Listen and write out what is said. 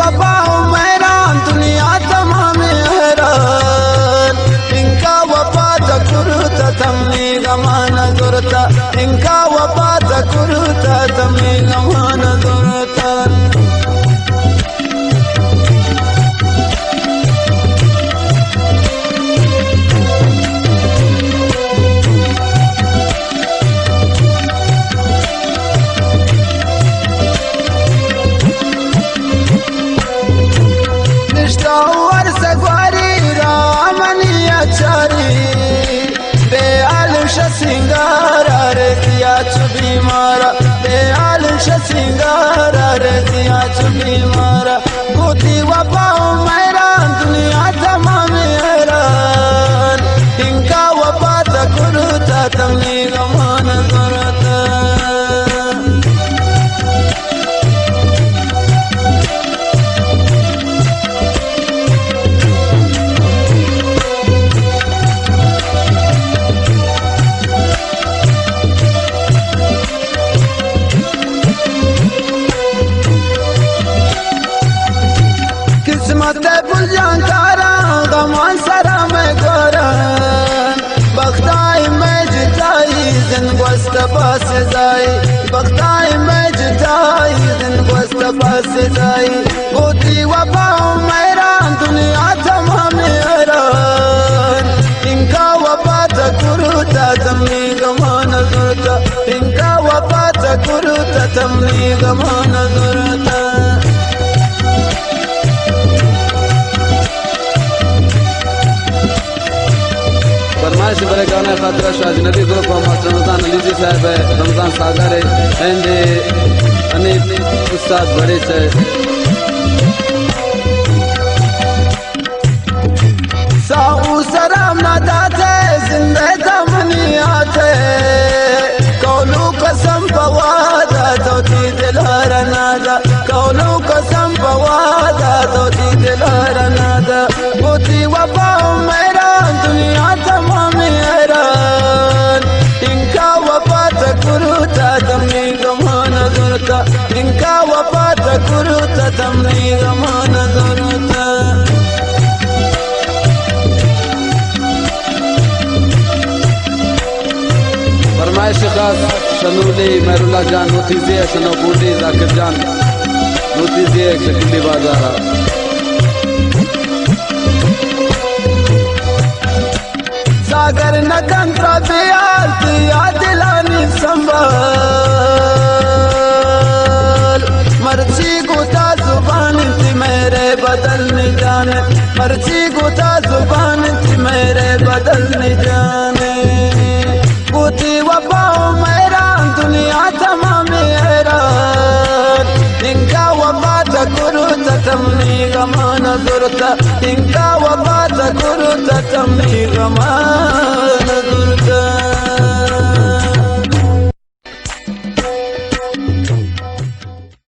वफा मैरान दुनिया तमाम हैरान इनका वफा तकुरुता तमनी गमान दुरता इनका वफा तकुरुता तमनी गमान दुरता सिंगारा रे दिया चुभी मारा दयाल सिंगारा रे दिया चुभी मारा गोदी वफा मैरान दुनिया तमाम हैरान इनका वफा तकुरुता तमनी गमान दुरता बुलंकारा गमान सरा में गोरन बख्ताई में जिताई दिन गोस्त पास जाई बख्ताई में जिताई दिन गोस्त पास जाई गोदी वफा मैरान दुनिया तमाम हैरान इनका वफा तकुरुता तमनी गमान दुरता इनका वफा तकुरुता तमनी गमान दुरता फरमाइश बड़े गाना खातरा शाह अजनबी ग्रुप और मास्टर रमजान अलीजी साहब है रमजान सागर है एंड अनीफ उस्ताद बड़े से साऊ सलाम नादाते जिंदे तमनियात कौलू कसम पवादा तो दिलहर नादा कौलू कसम पवादा तो दिलहर नादा गोदी वफा मैरान दुनिया तमाम हैरान इनका वफा तकुरुता तमनी गमान दुरता इनका वफा तकुरुता तमनी गमान दुरता फरमाइश खास शनूली महरुल्ला जान नोतीजे शनो बूंदी जाकिर जान नोतीजे शकीली बाजारा सागर नगंत्रा बियाल दिया दिलानी संभाल मर्जी गुता जुबान थी मेरे बदल नहीं जाने मर्जी गुता जुबान थी मेरे बदल नहीं जाने गोदी वफा मैरान दुनिया तमाम हैरान इनका वफा तकुरुता तमनी गमान दुरता इनका वफा तकुरुता तमनी गमान